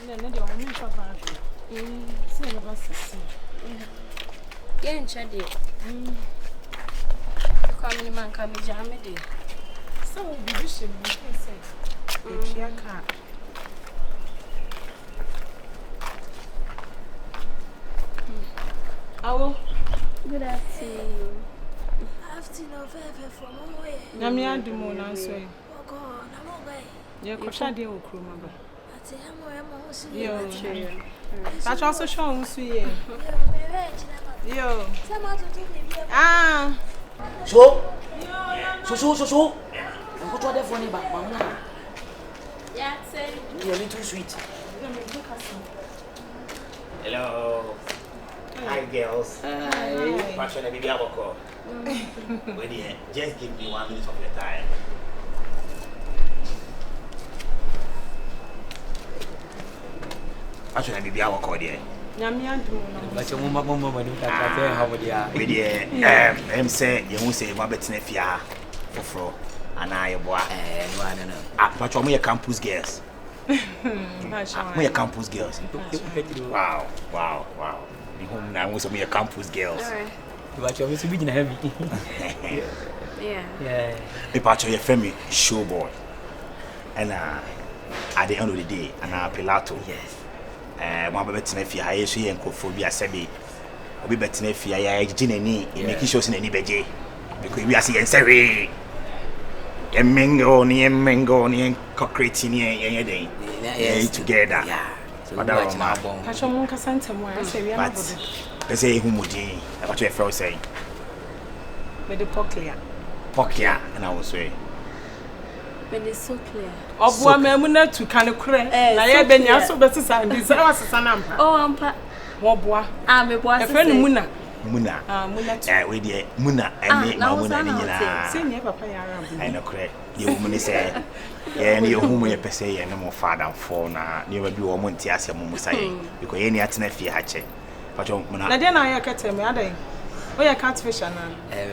No, no, I'm not papa. See the bus. Yeah, Chaddy. Come in, man, come in, Jammy. So, be wishing me to say, if she can't. Oh, Good afternoon. Afternoon, from away. Namia do more than so. Oh, God, I'm away. You're quite dear, Crumaba. Yo, That's also shown, sweet. Yo, ah, So. What are they funny about, Mama? Yeah, say. You're a little sweet. Hello. Hi, girls. Hi. Passion, baby, I will call. Just give me 1 minute of your time. Passion, baby, I will call you. Namia do more. But your mama, how would you? I'm saying, you won't say, my betting if you are for and I boy. But you're campus girls. We are campus girls. Wow. I want some campus girls. But you're always being heavy. Yeah. The part of your family, Showboy. And at the end of the day, and Pilato. Yes. One betting if you hire she and cophobia sabi. We betting if you are Ginny, making shows in any bedje. Because we are seeing Sari. A mango, and cockroaching any day. Together. Yeah. But that's my I shall monk a center more. I say, we are not. They say, who would you? What your fellow say? With the pocklia. Pokia, and I will say. When it's so clear. Of one member to kind of cray. I have been so better than this. I was a son. Oh, I'm What I'm a boy. a friend Muna. Muna. Muna. We dear Muna, and me, Muna. Sing your papa. I know, correct. The woman is saying, and your home may per se, and no more father and for now. Never do a Montias Mumusai, because any at Nefi Hatchet. But then I can't tell me, are they? Oh, yeah, catfish, and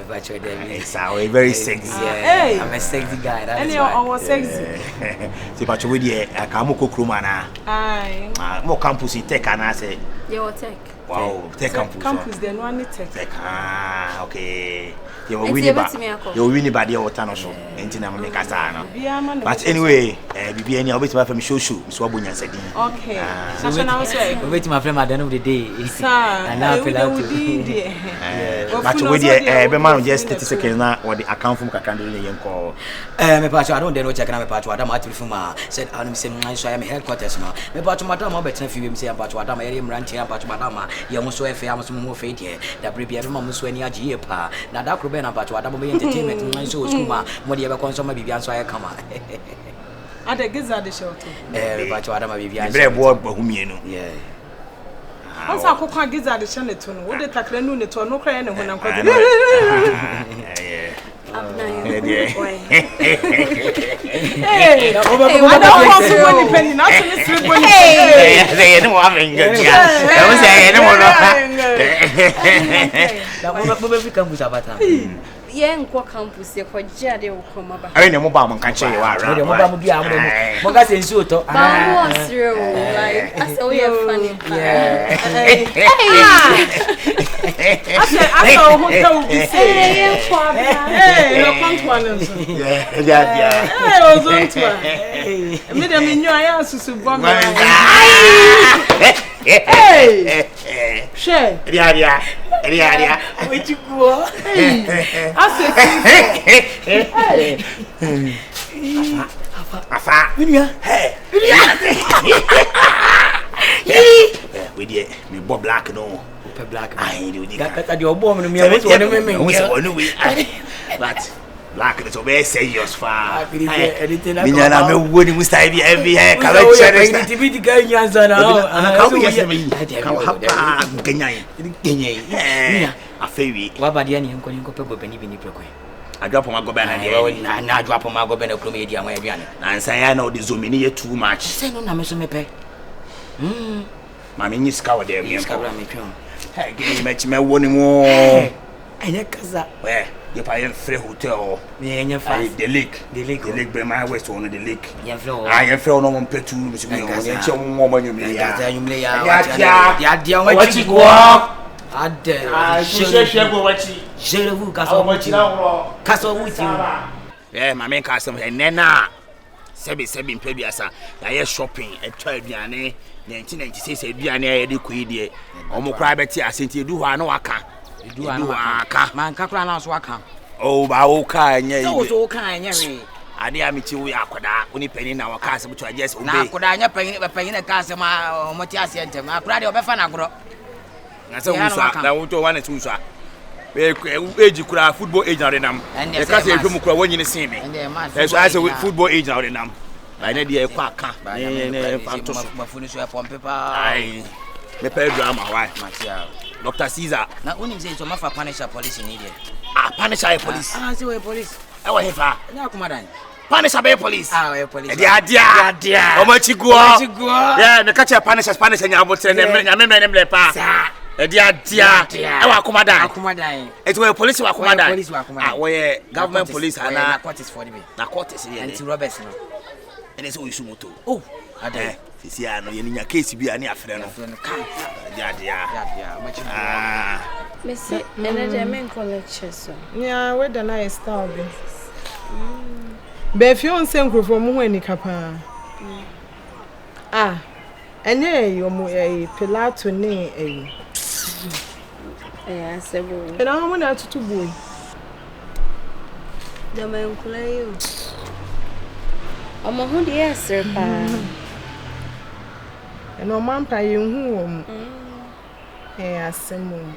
but you're very sexy. Hey, I'm a sexy guy. and you're always sexy. See, but you would a Kamuko Krumana. Aye, More campus in tech, and I say, Your tech. wow, tech campus, then one tech. Okay. You're winning by the old tunnel show, and Tinamacasana. But anyway, be any of it from Shoshu, Swabun said. Okay, so now say, wait to my friend at the end of the day. Sir, and now but with every man just 30 seconds now, or the account from Kakandri call. My patch, I don't know check my patch. What I'm at Fuma said, I'm saying, I am headquarters now. My patch, Madame, better if you say about what I'm ranting about Madama. You almost so if I was more fate here. That prepared Mamus when you are Gia. Now that could be about what I'm entertainment. My soul, Kuma, when you ever consume a Bibian, so I come. At the gizzard show, but what am I Bibian? Very bored, but whom you know. Yeah. Once I could not gizzard the channel to know what the tackle noon to no crying when I'm crying. Hey, I don't want to money penny, not to sleep when they don't want me. Yeah, and what campus here for Jade will come about. I know Mobam can show you are. Like, I saw you funny. I saw hotel be saying, hey, no pant I was on to her. Madam, in your house to Bob. Hey, share. Yeah. What you go? I said, we did me Bob Black no Black. I do that your bomb and me. But Black is obey say yours far. Anything I mean, when we start every hair, come on, the guy Yansan. A fairy. What about the end? I'm going to go Benny. I drop on my governor and I drop on my governor Chromedia, my Vian. And say, I know the Zomini too much. Say no, I'm a pay. Mammy, you scour there, you scour me. Hey, give me my one more. I never where? You pay in free hotel. Me and your father. The lake. The lake by my west on the lake. Yeah, flow. I am fair no one pay to me. You woman you may. Yeah. What you go up? I dare. I should go what you. Je vous casse au with you. Yeah, my main customer and Nena. Sebi Peduasa. I shopping at 12 Diane. 1996 Diane Eduquid. Omo Crabety, I sent you do one waka. You do one waka. Man, Cacranas waka. Oh, Baoka, and yeah, was all kind. I dare meet you. We are only penny in our castle, which I just obey. Could I not paying a customer or Matias and I cried over Fanagro. That's all I want to one and two, sir. Age football agent in them. And the castle from when you see me. That's why I say football agent in them. I need a quack. My phone is upon paper. I pay drama, why, Dr. Caesar. Now, when you say to Maffa punish a police in India. Ah, punish a police. Ah, so a police. I will have now, Commandant. Punish a police. Ah, a police. Dear. How much you go? Yeah, the catcher punish Spanish and I would send them. I remember pass. Dear, our commandant. It was police were commandant. Ah, where government police are now. What is for me? Narcotics and it's Robertson. And it's always moto. Oh, I dare. See, I know in your case, be any friend of Miss it, and a men collection. Yeah, where the nice star be. Befion Senko from Mweni Capa. Ah, and there you a Pilato name. Yes, and I'm going to boy. The man play you. I'm a hood, yes, sir. And no man pay you home. Eh, some moon.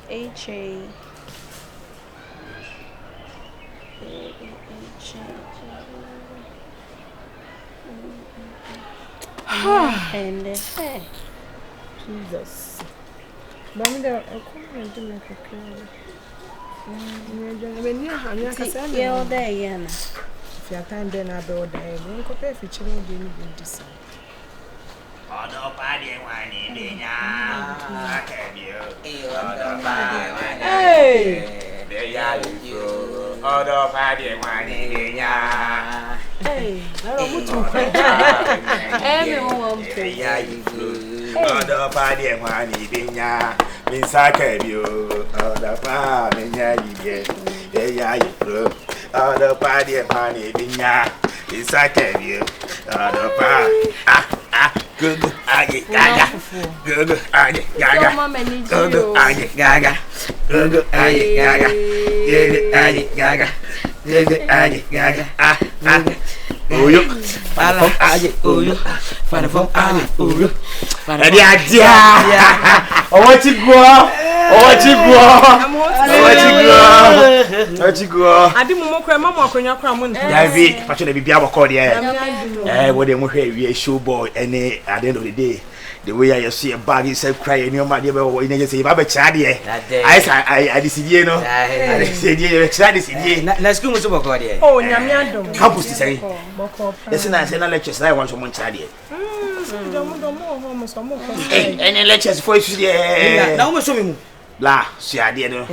H.A. And Jesus. But I'm there. I can't do make a clear. Yeah, all day, Yana. If you time, then I'll be all day. Don't compare if you children didn't this. Hey, everyone Other party and one evening, Miss Sakabio, other party, other party and one evening, Miss Sakabio, other party. Good, Gaga. Good, Gaga. Good, Gaga. Good, Gaga. Good, Gaga. Oh, you. Father from Ali. Oh, you. What you go? What you go? I didn't know Mamma when you're cramming. David, but you'll be able to call you. What they will hear Showboy, and at the end of the day, the way I see a bag is crying, your mother, when you say, Baba Chadi, I decide, you know, I said, let's go to Bocodi. Oh, Yamiado. Campus to say, listen, I said, lectures, I want someone Chadi. Any lectures for you, now, Muslim. La, see, I didn't know.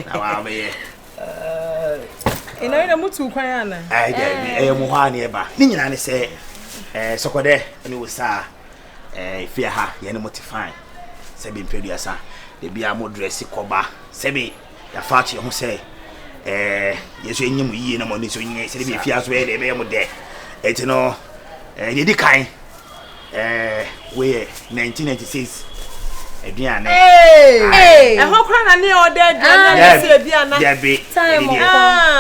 You know, the Mutu Kayana. I am Mohani, but Nina say, Socode, and it was fear her, you know, fine. Sebi Peduasa, the Bia more dressy coba, Sebi, the fatty who say, yes, you knew ye no money, so you say, if you are where they be there. It's no, you decline. We 1996. Hey, and how can I know that? Time,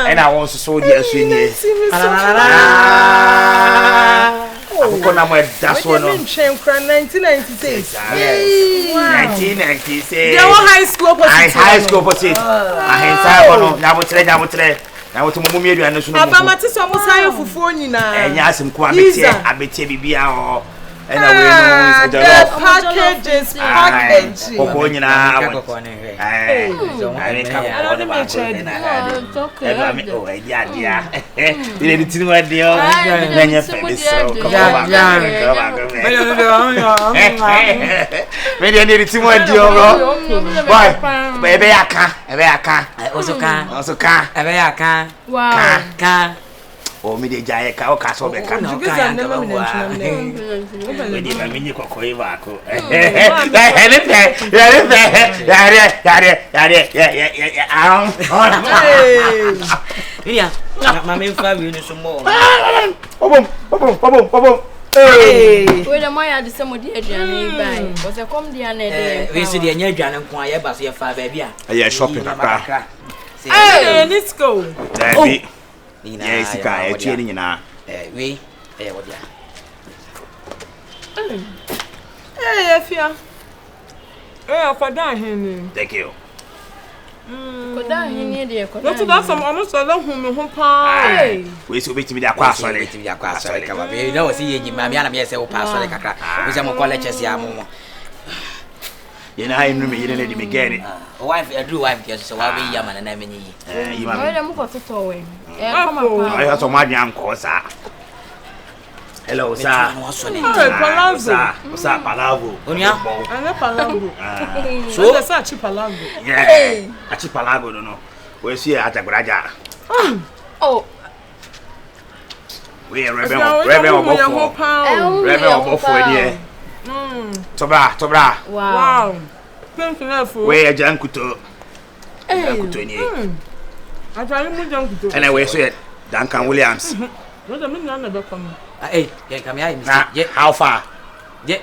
and I want to show you a senior. That's one of 1996. 1996. They were high school. High school. Now to Mummy and Abamati so musayo fufu nyina. Enya asim kwa beti bibia o Anyway, no, the package is package. Koko nyina. I don't make change. Oh, yeah. You didn't see what deal. Then you feel so. Come on. Maybe I need to see what deal. Boy, baby, I can't. Also can. Wow. Oh, me the giant cow castle. I can't. Yeah, my family is some more. Hey, where the Maya the same with the Adrian was a come the other. We see the Adrian and Quaya Basia 5 baby. Yeah, shopping. Hey, let's go. Yes, I cheating in our we. What ya? Hey, if ya. Hey, for that, thank you. Could I hear the that's some almost a long home pie. We should be to be that class. You know, see you, Mamma, yes, I will pass on the caca. With some colleges, Yamu. You know, I remember you didn't begin. Wife, I do wife, yes, so I'll be Yaman and Emily. You might have moved to towing. I have some young course. Hello, sir. What's up, Palavo? So that's a cheap palago. Yeah, a cheap palago, don't know. We're here at a graja. Oh, we are rebel for Tobra. Wow. Thank you. We are Jankuto. I try to jump. And I will say it, Duncan Williams. What a minute, never come. Hey, come here. How far? Yeah.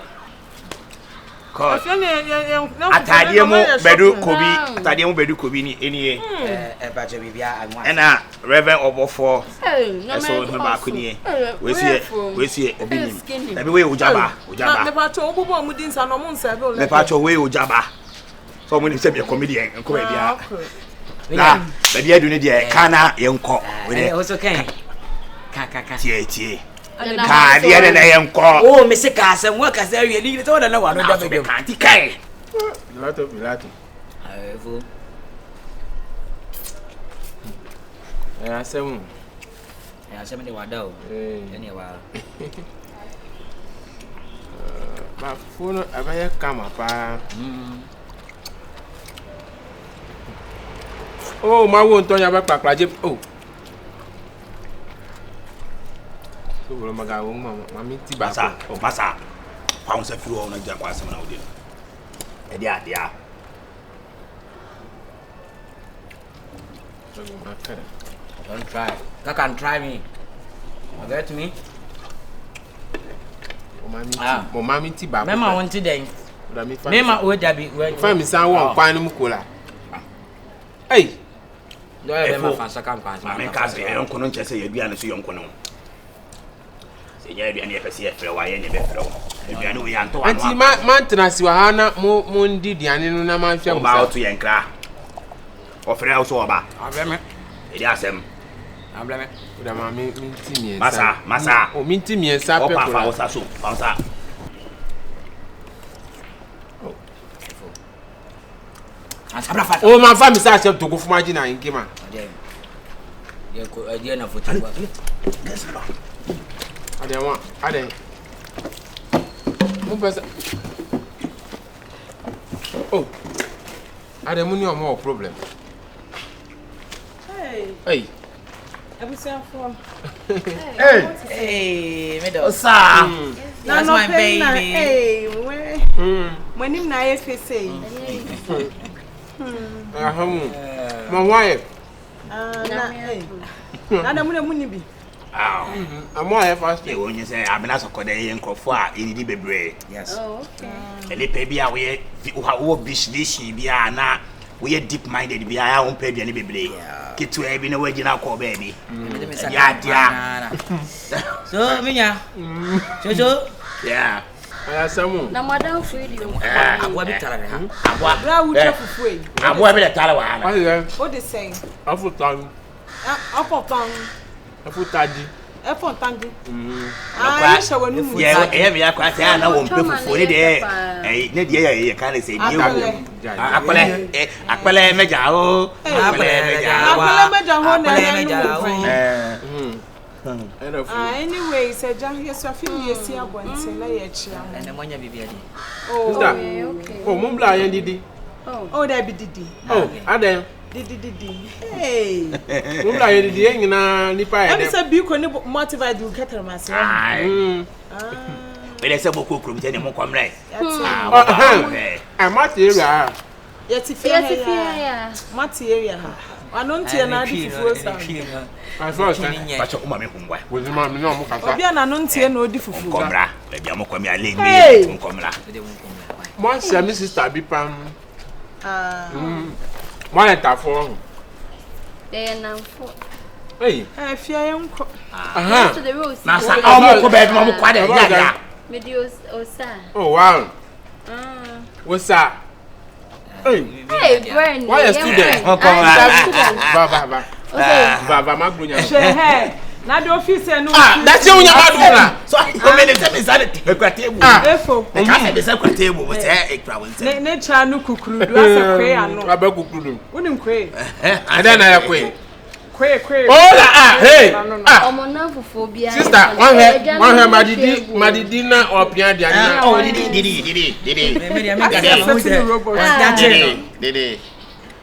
Bedu Kobi, any and Reverend over for so back we see every way Ujaba. The patrol within San Amon, the patrol way Ujaba. So when you say a comedian and comedian. But you do need a canna young cock. Also can. The other day, I'm called. Oh, Mr. Cass and work as area lead it all. No one of them can't decay. I say, I say, many wado. Anyway, my phone, I may come up. Oh, my won't turn your back. Oh. Massa, pounds a few on a jackass now. Yeah. Don't try. You can try me. Get me. Mammy Tiba. Mamma wanted them. Mamma would have been family someone find him cooler. Hey, do I have a fancy campaign? I don't know just say you'd be honest, young Cono. Yeah, be any person for why any better. If you know we are to Auntie Mantanas, you are not Mundi, the Anina Manfield about to Yankra. Or for else over. I blame it. It has him. I blame it. Massa, or minty me and Sapa. Oh, my family starts to go for my dinner in Gima. I didn't know what I don't want. I don't. Oh, I don't want more problem. Hey, hey, middle. That's my baby. Hey, when him na say. My wife. I'm more fast. When you say I'm not a Korean Kofa, in the baby. Yes. Oh, okay. And the baby away who business be now. We are deep minded, be our own baby and baby. Get to have been away in our core baby. Yeah. So, Minya. Yeah. I have someone. Now, Madame Freedom. I'm going to tell her. I'm going to tell her. What they say? I put tongue. Up tongue. I put taddy. Efon tangi. Ah, show when you me akwa say na wo mpe fufu ni de ne de ye kan say die wo. Akpele meja o. Akpele meja ho na anyway, say John here so feel you see abonte na ye chia. And monya bibia di. Oh, okay. Oh, mum bla yan didi. Oh, that be didi. Oh, aden. Didi. Hey. Mum bla yan didi nyina nipa ya dem. Am say bi ko ni motivate you get am as. We dey say boko krom te ne mo komre. Mati area. Yeti fia. Mati area ha. Anontie na adi fufuo sa. I first pacho uma me humwa. We ma me no mo kasa. Obi na anontie na odi fufuo. Komra. We bia mo kwami ale ni komra. Mo say me sister bi pam. Mo na ta for. Na fo. Hey. Fia yenko. To the rules. Na sa mo ko be mo kwa de ya. Medios osa. Oh wow. What's that? Hey, Gwen. Why a student? Baba. Baba magbunya. Shehe. Na the office no. That's you nya maduna. So how many times are the table? Efo. The can be second table with ekra we ne cha no kukuru do asa kwe ano. Aba kukuru. Wonim kwe. Ada na ya kwe. Kwe. Oh la hey. Omo na fofo bia. Sister, one here madidi na opia dia na. Oh, didi. Didi.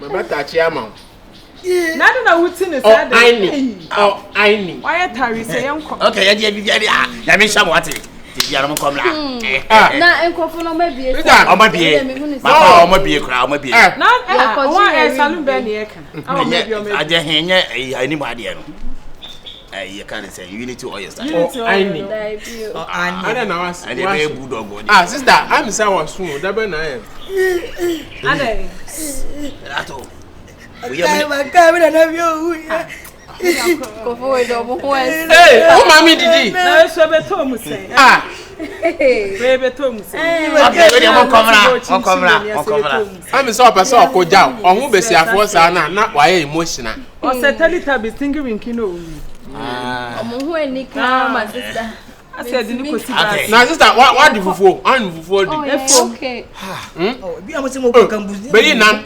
Me bata chiama. Na do na wuti ne sad. I need. Why tari say yenko. Okay, ya dia bibia dia. Ya me sham wate. Bibia no kom la. Na enkofo no mabie. O mabie. Papa o mabie kra, o mabie. Na wa salon be ne yeka. O mabie. Aje henye ani mu ade no. You can't say you need to oil style. I need. I don't know. Sister, I'm saying was soon. That be na. Ade. Ato. We are Kofo we do mo wes. Hey, o mami didi. Na so be to mu say. Be to mu say. Okay, we dey mo komra. I'm so person okoja. Ohun be si afo sa na waye emotional. O se telita be singing kino. Omo hu enika my sister. I said ni ko si ba. Na sister, what the fufu? An fufu di. Okay. Oh, bi amosi mo kan buzi. Be nam.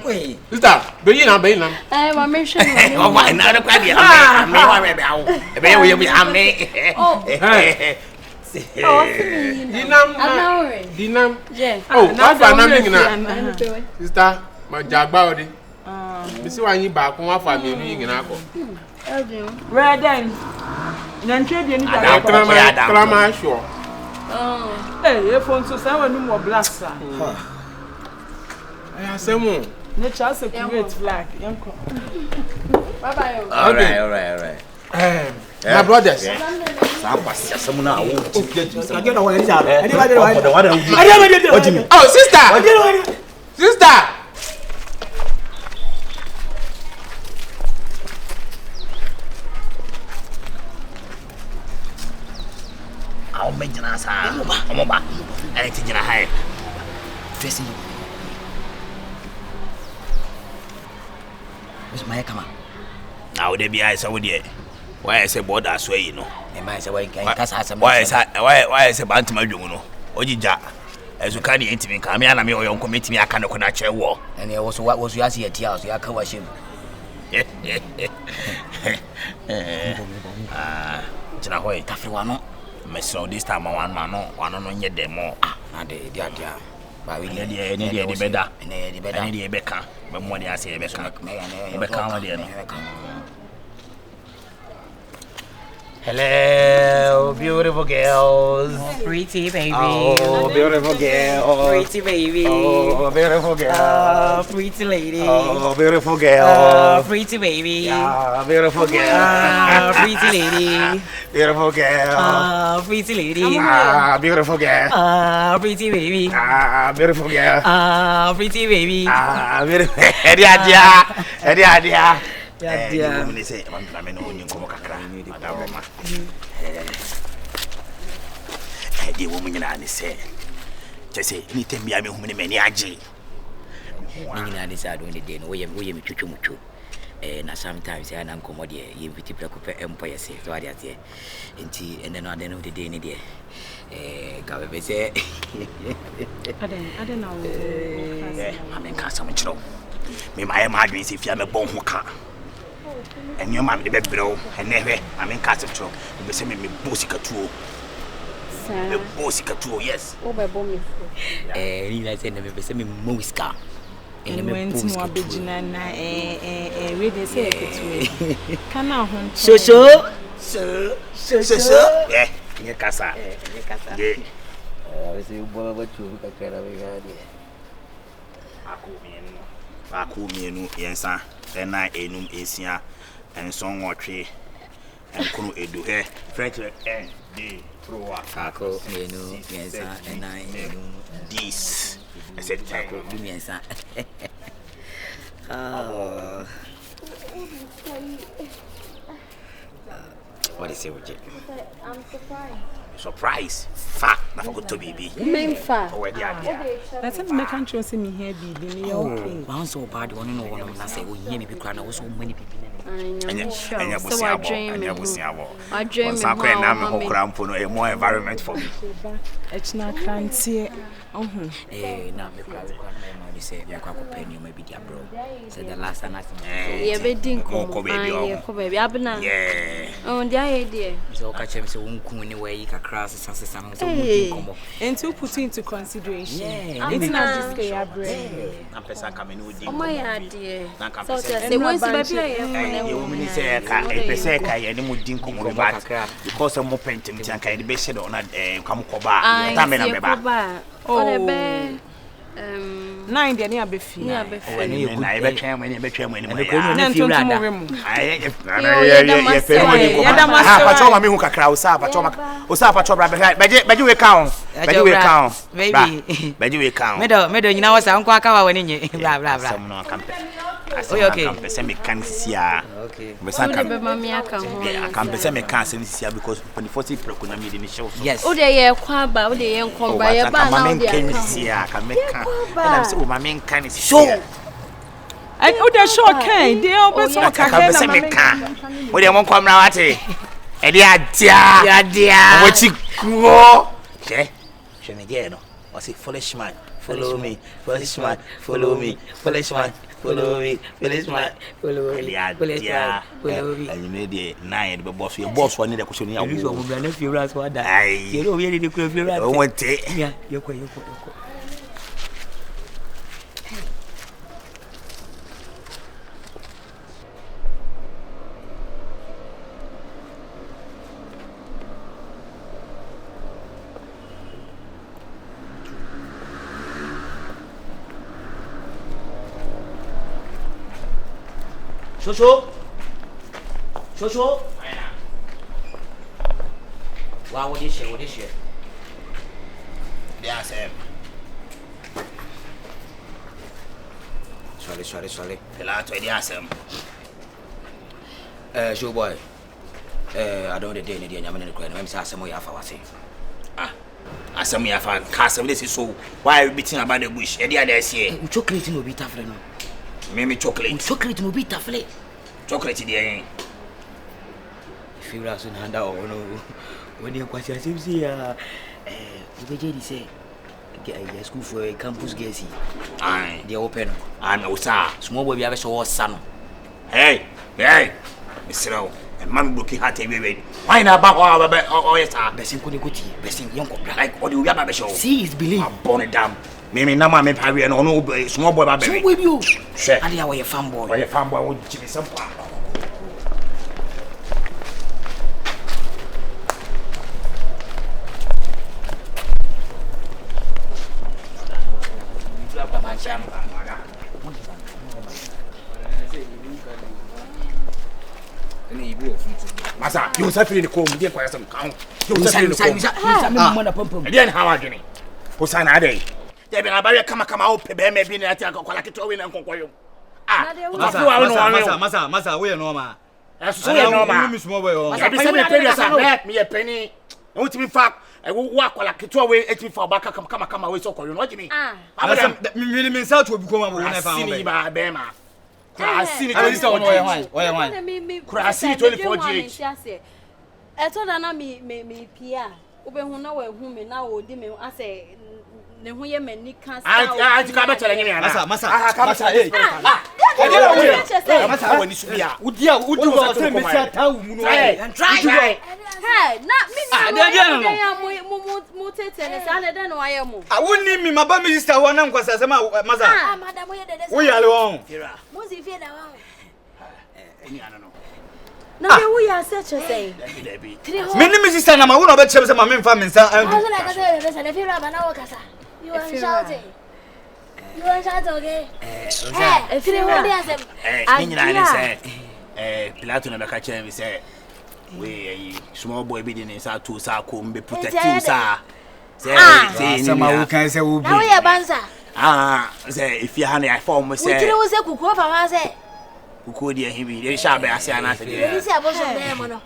Sister, be nam. Ma me hwe Oh, why na kwa dia me wa me be awo. E be we me ame. Oh. Dinam. Yeah. Oh, afa na me ngina. Sister, ma jagba odi. Bisi wa yin ba ko afa me nu ngina ko. Where then? Nantwe de ni da krama sure. Eh, phone so say wanu mo blast. Asemu. Nature security flag. Yanko. Bye. All right. My brothers. Oh, sister. I'll make an answer. Omoba. Anything in a high. Facing you. Miss Maya, come on. Now, there be eyes over there. Why I say border sway, you know? Why I say Bantam, you know? Ojija. As you can't eat me, come here and me or you commit me, I can't connect your war. And there was what was you asking at yours, you are coercion. Janahoy, Tafiwano. So this time I want one on yet demo. Ah, they are. But we need the better. I need a becker. But more than I say, hello, beautiful girls. Oh, pretty baby. Oh, beautiful girl. Pretty baby. Oh, beautiful girl. Oh, pretty lady. Oh, beautiful girl. Oh, pretty baby. Ah, beautiful girl. Ah, pretty lady. Beautiful girl. Ah, pretty lady. Ah, beautiful girl. Ah, pretty baby. Ah, beautiful girl. Ah, pretty baby. Ah, beautiful. Edia. Yeah. They say, I'm coming on you. Come on, the woman and say, just say, anything me, many aji. Meaning I decided when the day, we am chuchu. na sometimes I am commodity you invite people to employ say so I say nti and then at the end of the day ni dey ka be say I don't know I mean ka some chiro me my adwin say fia me bon ho ka enyo ma me be bro enehwe I mean ka some chiro be say me boss katuo me boss katuo yes o be bom me ni like say me be say me mowiska went to Abidjan na we dey say katuo kana ho so yeah nye kasa yeah I say boy what you ka kara we ga dia Aku mienu yensa ena enum esia enson nwotwe enkono edu he French d pro ako mienu yensa ena enum 10 I said ako yensa what is it with you? I'm surprised. Surprise fa na for to baby Memfa already idea that's a me can trust me here baby me okay one so bad one no one na say o yin me bi kra na wo so many people enya busiabo I dream me na me hokra mpo no a more environment for me echna krantie na me kra na say me kwa ko penny me bi dia bro say the last time I yeah be din ko baby abna yeah oh dia idea so ka chem say won kun ni we kakra sesa no so din komo and to put into consideration yeah it's not just your brain na pesa ka me no din oh my idea na ka so pesa say once baby I you woman say ka pesa ka ye ni mo din komo ba because mo pentim ti anka ye be she do na kam ko ba ta me na me ba oh be nine dia ni abefi na e be twen mo ni be twen mo ni mo na ntonto mo remu pacho ma me hu kakra o sa pacho bra beje we count beje we count medo nyina wasa nko aka wa wani nye bla some no kampe okay kampe se me kan sia okay me san kan be mami aka ho kampe se me kan se sia because 24 preko na me de ni show yes o de ye kwa ba o de ye nkomba ye ba na o de aka sia ka me kan na se o ma me kan show and o de show kan de o be so ka ka se me kan o de mo kwamra wate e de adia o chi kuo she me ge no o say foolish man follow me foolish man follow me foolish man follow me foolish man follow me follow me and you made the 9 the boss one dey question ya wo mo bra na fi ras wa da ye o ye dey kura fi ras o wonte ya yoko Shosho wa wo dey share yeah sir sorry pela to dey asem Showboy I don't dey any dey nyame ne kura na me say asem ya fa wase asem ya fa ka asem dey so why you beating about the bush e dey there say chocolate no bi tafle no me chocolate no bi tafle chocolate dey feel as in hand out no when you kwasi asem say ya we dey say get school for campus girls they open and o sa small boy bi abe so sa no hey Mr. and man broken heart we why na ba o yes ah besin ko ne koti besin yonko bra like o de we ba be show see is believe born it down me na ma me pa we no small boy ba be small boy bi o share and ya we fanboy o jimi some Masa, you safari ni ko mu je kwaya sam kan. You safari ni ko. me mo na pom. Dey na hawa gini. Ko sana adai. Dey be abare kama o pe be me bi na ati akola kito we na nkonkoyo. Masa we no ma. So we no ma. Me small boy o. Ya bi se me period sa me ye penny. O ti mi fa wa akola kito we eti fa ba kama we so koyo no gimi. Masa me insult obi ko ma wo na fa Sini ba be ma. Krasi I say one. Krasi 24 GH. Eto da na me pia. Obehu na wa hu me na odi me ase ne ho ye mani kan sa. Anti ka betere nyame ana. Masa Masa wani su bia. Udi go say me say ta wu mu no. Try. Hey, na me mo tete ne sa ne den no aye mo. Wonni mi maba mi sister ho na nkwasa se masa. Madam, we dey Wo yale won. Mo si fe da wa. Eni ana no. Na be wo ya se che say. Me ni mi sister na ma wo na be chem se ma me mfa me nsa. I was like I said, the fe ra na wo kasa. You are shouting. You are shouting, okay? Hey, 3 whole days. Ni nyina ne say Pilato na be ka chem say we small boy be dey say to sa ko mbe protect you sa. Say sama wo kan say wo bi. Na we ya banza. Say if you hand I form say. We tire wo say kuku fa ma say. Kuku dey hin bi dey sha be ase ana say. We say aboso dey mo no.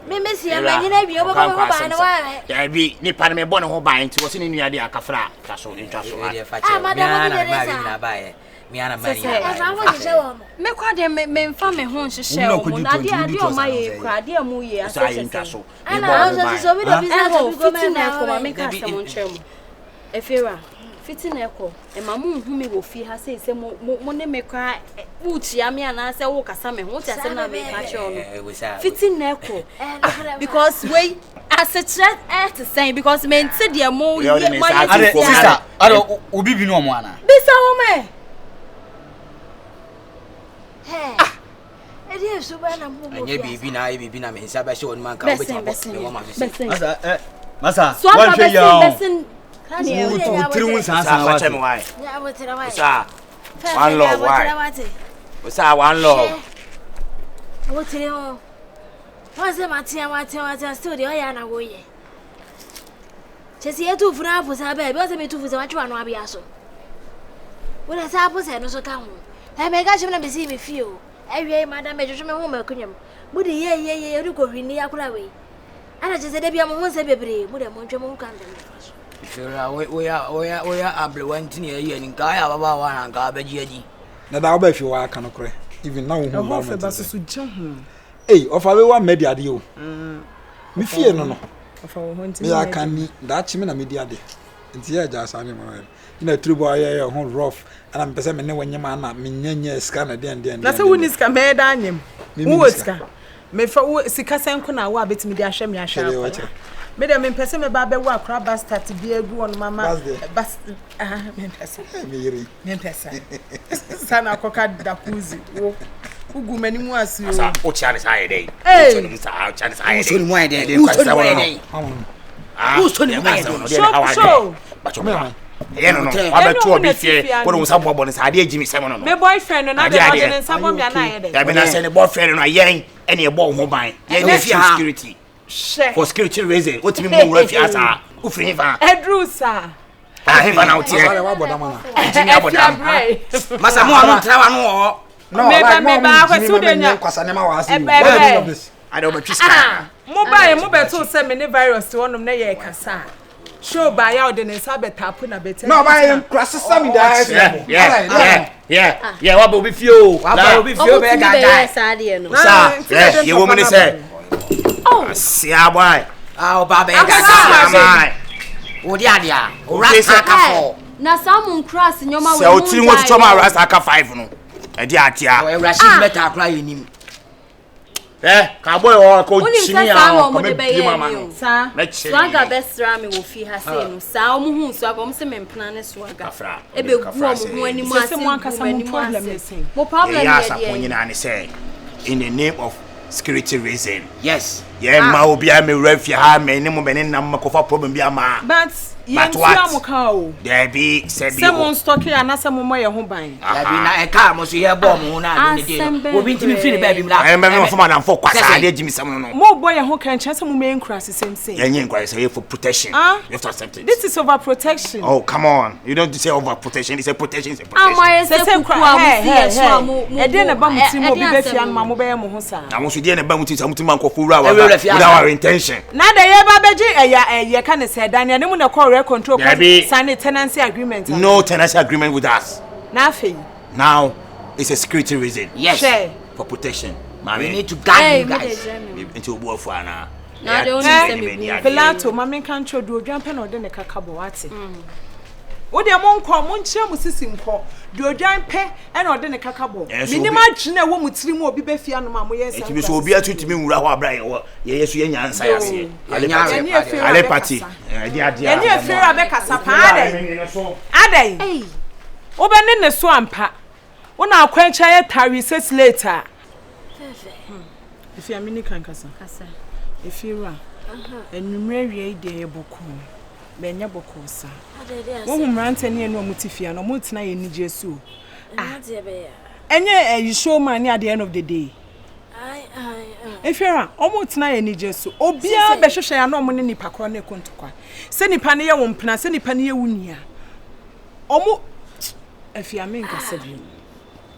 Me si e ma nyina bi obo ko ba na wa. Ya bi ni pa me bo ne ho ban nti wo se ni nua dey akafra twaso ntwaso. Madam, we dey say. Na ba ye. Mi ana mari. Me kwa de me mfa me ho nhyehyɛ o na ade o ma ye kwa ade amu ye asese. Ana so we dey business go go me na ko ma me ka se mo nkyerɛ mo efira fitina ko e ma mo hu me wo fi ha se mo ne me kwa utia me ana se wo kasa me ho tia se na me ka kyerɛ no fitina ko because we as a threat to say because me nti de mo ye sister ado obi bi no mo ana bisa wo me Edi so ba na mo. Anye bibi na me nsa ba she won man ka obeti me wo ma so say. Masa so wan hwe ya. Tu triun san wa. Ya bo tira wa. Sa. One love why? Sa one love. Wo tire o. Wọ́n ṣe ma tiyan still dey o ya na wo ye. Chesi etu funa apusa be bi o se me tu fusa wa twa no abia so. Wo na sa apusa no so ka ho. Me ga chim na be si me fi o. Ewie madam me jojo me ho ma kunyam. Mu de ye ri ko hwini akura we. Ana chese de bia mo ho se bebre, mu de mo ntwe mo kan de me faso. Fira we ya able wanti ne ye ni ka ya baba wa na ka ba ji aji. Na da oba fi wa aka no kore. Even now who ba fe ba so je ho. Ofa we wa media de o. Me fie no. Ofa wo ho nti. Me aka ni da chi me na media de. Nti ya ja sa me ma. Na tribo aye ho rough. Ana me pese me ne wanyema na me nyanya ska na den. Na se woni ska me da anyem. Wo ska. Me fa wo sika senko na wo abetimi de ahwe me ahwe. Me de me pese me ba be wo akra bastard bi egu on mama. Bas me pese. Me yiri. Me pese. Sana koka dakuzi. Wo ugu mani mu asu. Sa o chale sa ye dey. Hey. Sa chale sa ye dey. So ni mo ye dey. Who so ni mo ye dey. Show. Bacho me. No. Abetu obi fie. Wo no nsa bobo ne sa ade agimi sem no. Me boyfriend no na de ma de nsa bo me ana ye dey. Ya be na say ne boyfriend no yen ene e bo ho ban. Yen no security. For security reason. What me mo wura fi asa. Wo firi fa. Edru sa. He na utie. Wa boda mana. Jini aboda. Masa mo anu tra wa no wo. No, me ba kwasu de nya. Kwasa ne ma wa asi. I don't twiska. Mo ba mo beto se me ne virus wonom na ye kasa. Showboy ya ode ne nsa betapu na beta. No, my crasses some da. Yeah, what be fio? Wa be fio be gaga. Sa, you woman say. Oh, see boy. Ah, ba be gaga. Odi adia. O rasta ka fo. Na samun cross nyoma we. Se o tiri won choma rasta ka 5 no. E di atia. O Rashid beta akra yenim. Ka boy o ko chini ya o ko me bi mama no. Sa. Swaga bestra me wo fi ha se no. Sa o mu hu swaga o mo se me mpna ne swaga. E be gu o mo hu ani mu ase. Mo problem ya sa ko nyina ne say in the name of security reason. Yes. Yeah, ma obi a me refi ha me ni mo be ni nam makofa problem bi ama. But yentia mo ka o. There be said you. Some stock here na some mo ye ho ban. There be na e car mo so ye bom ho na ni dey. Obi ntimi feel ba bi mla. I remember for madam for kwasa dey jimi sam no. Mo boy ye ho kan chance mo me nkura same same. Yenye nkura say for protection. You have to accept it. This is over protection. Oh, come on. You don't say over protection. It's a protection, it's a protection. Am say kuwa mo e dey na ba mo ti mo bi be fia ma mo be ye mo ho sa. Na mo so dey na ba mo ti sa mo ti man ko fura wa. Without our intention. Na da ye ba beji ye kan say Daniel mu na call control sign a tenancy agreement. No tenancy agreement with us. Nothing. Now, It's a security reason. Yes. For protection. We need to guard you guys. Into a war for now. Now they only send me. Pilato, mama can't show do jump and or then a cacabo. What's it? What the among come, Moncha Mussim call. Do a giant pay and or then a cacabo. Imagine a woman with 3 more Bibefian, Mamma. Yes, it will be a treat me, Rawa Brian. Yes, you answer. I party. And you fear Rebecca Sapade. Ade. Open in the swamp. When our quench I tarry says later. If you are mini cancasa. If you are, and you marry a day boku, Benya Bocosa. One rant any no mutifia, no mutina in Jesu. And yet, you show money at the end of the day. If you are almost na any Jesu, Obia Beshosha no money pacone contoqua. Send a pania won't plan, send a pania unia. Almost if you are making a seven.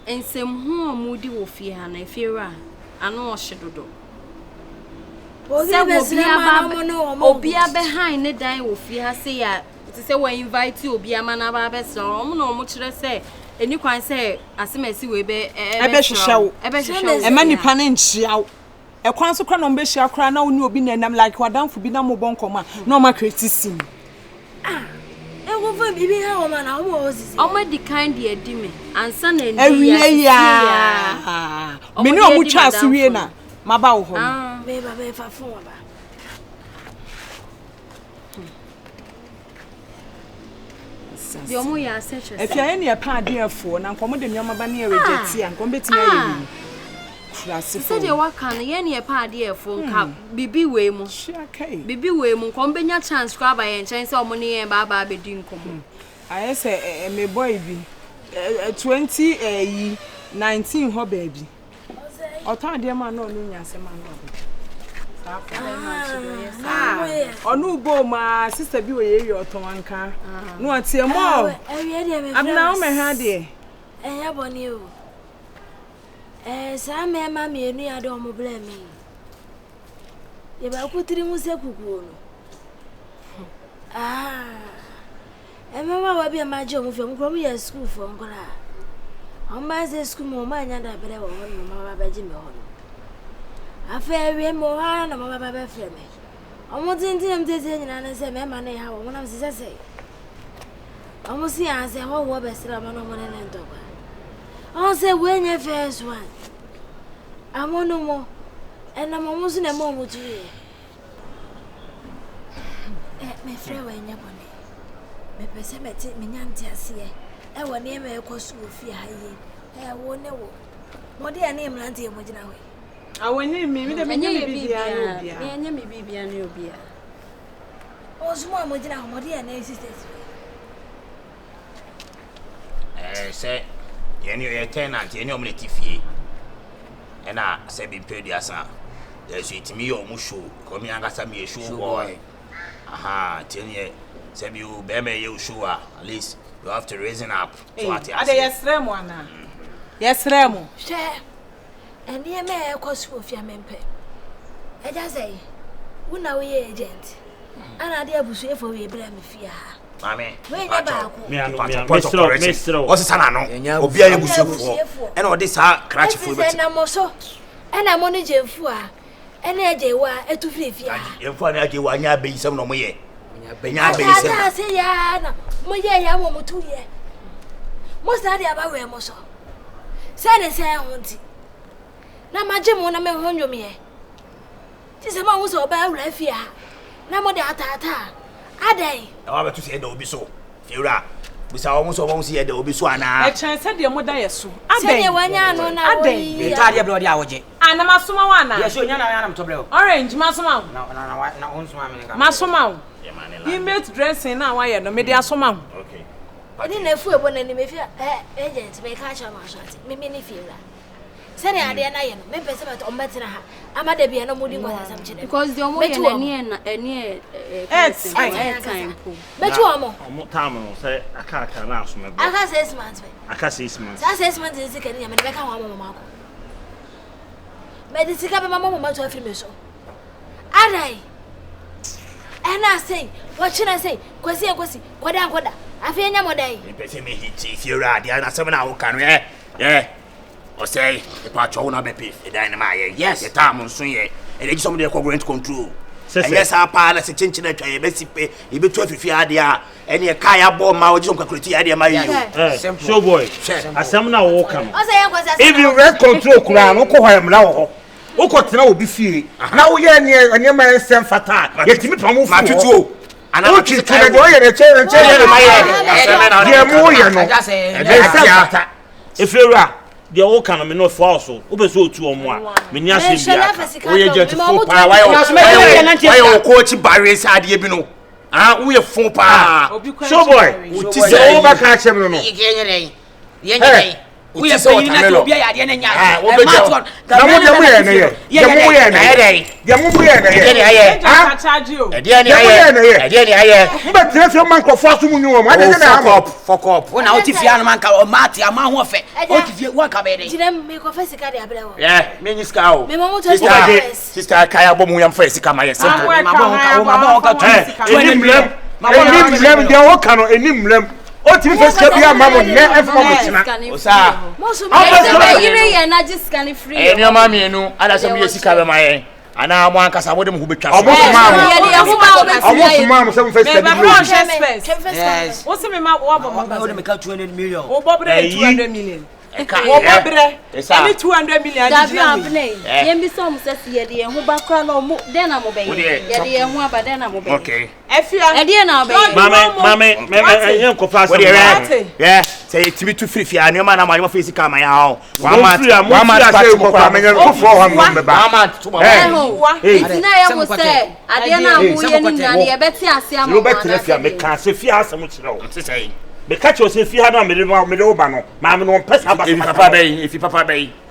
And some who moody will fear, and if you are, I know what she do. Obia behind the die will fear say, to say, we invite you, Obia Manaba, so no much to say. And you can say, as I see, we be a best show, a many panning show. A consequent on Bessia crown, no new bin and I'm like, what down for Binamo Boncoma, no my criticism. I will be how man I was. Oh, my kind dear Dimmy, and son and every year. Mino mucha Suena, my bow home. Baby, for your moya such if you're any a part dear for, and come with the Yamabani rejects and come between. Said you work on any part dear for cap, Bibi Waymo, Bibi Waymo, combine chance grab by and chance of money and Baba be doing come. I say, my boy be 19 ho baby. Or time dear man, no, yes, a man. Or no, bo, my sister be away your tongue. No, it's a more. I'm now my handy. And you on you. Some mammy and I don't blame me. If I could dream with a cuckoo. And Mamma will be a major from Gromia school for Uncle. On my school, my and I better on Mamma by Jimmy. I fear more than Mamma by Flemmy. I want to intend to say, and I say, Mamma, how one of the say. I must see, I say, oh, what best I'm on one and dog. I'll say, when your first one. I want no more, and I'm almost in a moment to you. My friend, when you're bonny, my perceived me, Nancy, I will never a cost with fear. I won't know what their name Lanty and Mojina. I will name me, and maybe I knew beer. Oh, small Mojina, what dear name sisters. Say, you knew a tenant, you know me, Tiffy. And I said, be paid as a there's it me or Mushu, come here and got me a showboy. Aha, 10 years. Said you, baby, you sure at least you have to raise up. Yes, Remo. Yes, Remo. Share and near me, of course, with your mempe. I just say, when are we agent? And I dare bush for we blame fear. Mammy, Mr. What's the son? No, be able to and all this are crash for and I'm also, and I'm on a jail for and a were to flip. If I give one year be some no more. I say, Yana, Moya, Yamu 2 years. Most of the about Remoso. Send a sound. Now, my Jim won't make 100 me. This is a mouse or bad refia. No more tata. Ade. I want to say there will be so. Fira, we saw almost won't see there will be so. I chance said your mother is so. Ade, one year, no, Ade, Italia bloody awaji. And a Masuma, yes, you're not to blow. Orange, Masuma. No, Masuma. He made dressing now. Why no media Soma? Okay. I didn't know if when any agents may catch a marshal. Mimi Fira. Send a day and I am members about on better. I'm at the piano moving with something. Because the only near time. But you are more time. Say, I can't announce me. I can't say 6 months. I can't 6 months. That's 6 months is again. I'm going to come home. But it's a couple of moments to a film show. Are and I say, what should I say? Quasi, what I feel no more day. Me hit if you're right, and 7 hours can we? Yeah. o say e pa cho na be pay e dan na ma ye yes e time nso ye e dey some dey rent control yes apa na se chinchi na twa ye be sipe e be to afifi ade a ene e kai abo ma o ji some kwakroti ade ma you Showboy asem na wo ka no o say yan kwasa even rent control kura no ko hoyam na wo ho wo ko tena obi fie na wo ye ne ma ensem fata ye timi pamu fu matutuo ana o chi tuna do ye ne che ye ma ye ye mu ye no e be fata efewura de wo ka no me no fo so wo be so otu omo a me ni asem bia wo ye jet fo pa why wo ko chi barriers ade bi no wo ye fo pa Showboy wo ti se wo ba ka chem no ye we are paying that to be a yen and ya. We fuck up. When I if you man or Marty, a man who fed. What if you work about it? Yeah, Minister. Sister Kaya Bomuyam first come my simple. O ti fe ska bia mamo ne efo mo tina. O sa. Yire ye na just can free. Eni o ma mienu, ala se mo sika be maye. Ana mo ankasa wo dem hu betwa so. Omo fuma mo se mo fe ska bi. Yes. Wo se me ma wo bo mo. Wo dem ka 200 million. Wo bo bre 200 million. Wo bo bre. Any 200 million. Dabi abne. Yem bi so mo se ye de hu ba kra na mo den na mo be. Ye de hu aba den na mo be. Okay. Efia. E de na be. Mame yen ko fa so. Yeah. Say tibi tu free fia no ma na ma face sika ma ya ho. One man say ko kwa me ko fo ho me ba. One man to Tina ye mo se ade na mo ye ni na ye beti ase ama. Lo betre fia me ka se fia asem kire o. say me ka cho se fia na me de wo ba no ma me no pesa ba. If papa be